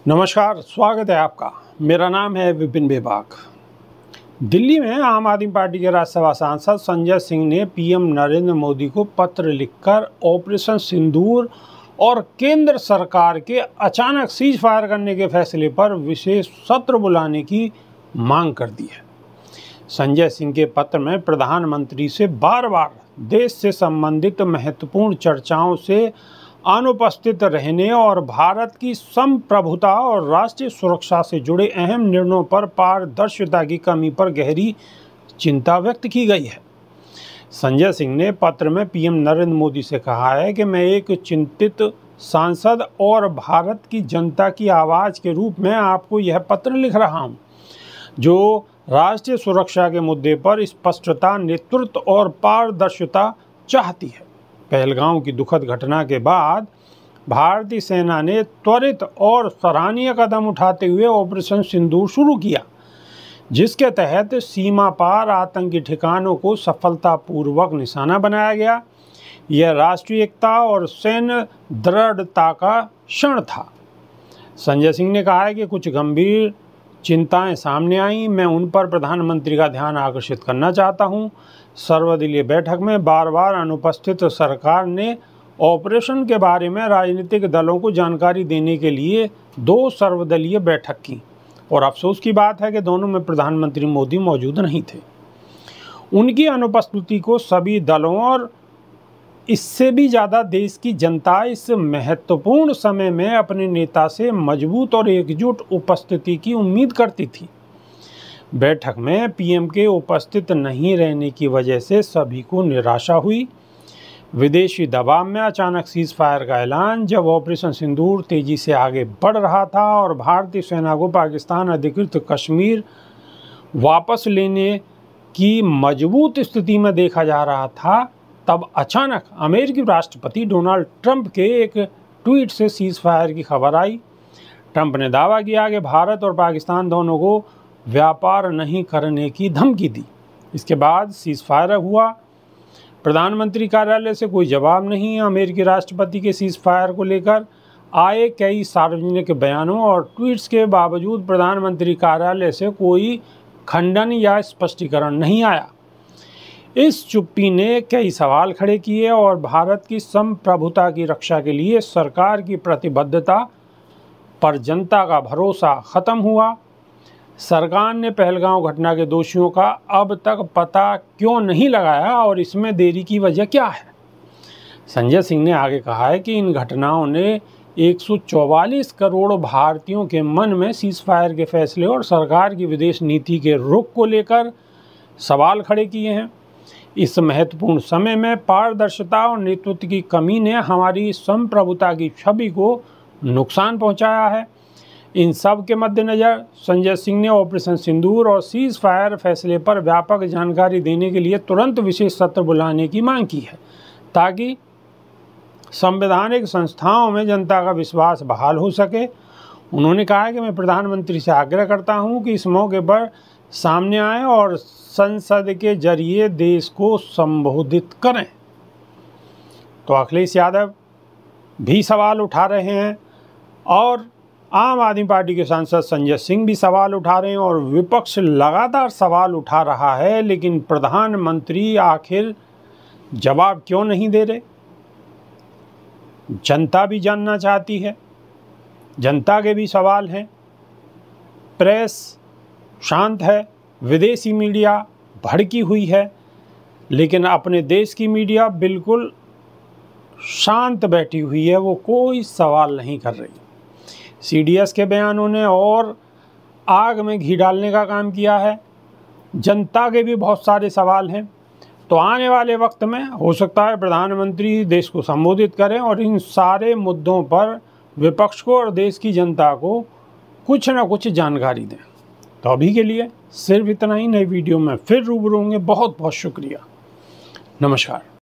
नमस्कार, स्वागत है आपका। मेरा नाम है विपिन बेबाक। दिल्ली में आम आदमी पार्टी के राज्यसभा सांसद संजय सिंह ने पीएम नरेंद्र मोदी को पत्र लिखकर ऑपरेशन सिंदूर और केंद्र सरकार के अचानक सीज फायर करने के फैसले पर विशेष सत्र बुलाने की मांग कर दी है। संजय सिंह के पत्र में प्रधानमंत्री से बार बार देश से संबंधित महत्वपूर्ण चर्चाओं से अनुपस्थित रहने और भारत की संप्रभुता और राष्ट्रीय सुरक्षा से जुड़े अहम निर्णयों पर पारदर्शिता की कमी पर गहरी चिंता व्यक्त की गई है। संजय सिंह ने पत्र में पीएम नरेंद्र मोदी से कहा है कि मैं एक चिंतित सांसद और भारत की जनता की आवाज़ के रूप में आपको यह पत्र लिख रहा हूं, जो राष्ट्रीय सुरक्षा के मुद्दे पर स्पष्टता, नेतृत्व और पारदर्शिता चाहती है। पहलगांव की दुखद घटना के बाद भारतीय सेना ने त्वरित और सराहनीय कदम उठाते हुए ऑपरेशन सिंदूर शुरू किया, जिसके तहत सीमा पार आतंकी ठिकानों को सफलतापूर्वक निशाना बनाया गया। यह राष्ट्रीय एकता और सैन्य दृढ़ता का क्षण था। संजय सिंह ने कहा है कि कुछ गंभीर चिंताएं सामने आईं, मैं उन पर प्रधानमंत्री का ध्यान आकर्षित करना चाहता हूं। सर्वदलीय बैठक में बार बार अनुपस्थित सरकार ने ऑपरेशन के बारे में राजनीतिक दलों को जानकारी देने के लिए 2 सर्वदलीय बैठक की और अफसोस की बात है कि दोनों में प्रधानमंत्री मोदी मौजूद नहीं थे। उनकी अनुपस्थिति को सभी दलों और इससे भी ज़्यादा देश की जनता इस महत्वपूर्ण समय में अपने नेता से मजबूत और एकजुट उपस्थिति की उम्मीद करती थी। बैठक में पीएम के उपस्थित नहीं रहने की वजह से सभी को निराशा हुई। विदेशी दबाव में अचानक सीज फायर का ऐलान, जब ऑपरेशन सिंदूर तेजी से आगे बढ़ रहा था और भारतीय सेना को पाकिस्तान अधिकृत कश्मीर वापस लेने की मजबूत स्थिति में देखा जा रहा था, तब अचानक अमेरिकी राष्ट्रपति डोनाल्ड ट्रंप के एक ट्वीट से सीज फायर की खबर आई। ट्रंप ने दावा किया कि भारत और पाकिस्तान दोनों को व्यापार नहीं करने की धमकी दी। इसके बाद सीज फायर हुआ। प्रधानमंत्री कार्यालय से कोई जवाब नहीं। अमेरिकी राष्ट्रपति के सीज फायर को लेकर आए कई सार्वजनिक बयानों और ट्वीट्स के बावजूद प्रधानमंत्री कार्यालय से कोई खंडन या स्पष्टीकरण नहीं आया। इस चुप्पी ने कई सवाल खड़े किए और भारत की संप्रभुता की रक्षा के लिए सरकार की प्रतिबद्धता पर जनता का भरोसा खत्म हुआ। सरकार ने पहलगांव घटना के दोषियों का अब तक पता क्यों नहीं लगाया और इसमें देरी की वजह क्या है? संजय सिंह ने आगे कहा है कि इन घटनाओं ने 144 करोड़ भारतीयों के मन में सीज फायर के फैसले और सरकार की विदेश नीति के रुख को लेकर सवाल खड़े किए हैं। इस महत्वपूर्ण समय में पारदर्शिता और नेतृत्व की कमी ने हमारी संप्रभुता की छवि को नुकसान पहुंचाया है। इन सब के मद्देनज़र संजय सिंह ने ऑपरेशन सिंदूर और सीज फायर फैसले पर व्यापक जानकारी देने के लिए तुरंत विशेष सत्र बुलाने की मांग की है, ताकि संवैधानिक संस्थाओं में जनता का विश्वास बहाल हो सके। उन्होंने कहा कि मैं प्रधानमंत्री से आग्रह करता हूं कि इस मौके पर सामने आएं और संसद के जरिए देश को संबोधित करें। तो अखिलेश यादव भी सवाल उठा रहे हैं और आम आदमी पार्टी के सांसद संजय सिंह भी सवाल उठा रहे हैं और विपक्ष लगातार सवाल उठा रहा है, लेकिन प्रधानमंत्री आखिर जवाब क्यों नहीं दे रहे? जनता भी जानना चाहती है, जनता के भी सवाल हैं। प्रेस शांत है, विदेशी मीडिया भड़की हुई है, लेकिन अपने देश की मीडिया बिल्कुल शांत बैठी हुई है, वो कोई सवाल नहीं कर रही। सीडीएस के बयानों ने और आग में घी डालने का काम किया है। जनता के भी बहुत सारे सवाल हैं। तो आने वाले वक्त में हो सकता है प्रधानमंत्री देश को संबोधित करें और इन सारे मुद्दों पर विपक्ष को और देश की जनता को कुछ ना कुछ जानकारी दें। तो अभी के लिए सिर्फ इतना ही। नई वीडियो में फिर रूबरू होंगे। बहुत बहुत शुक्रिया। नमस्कार।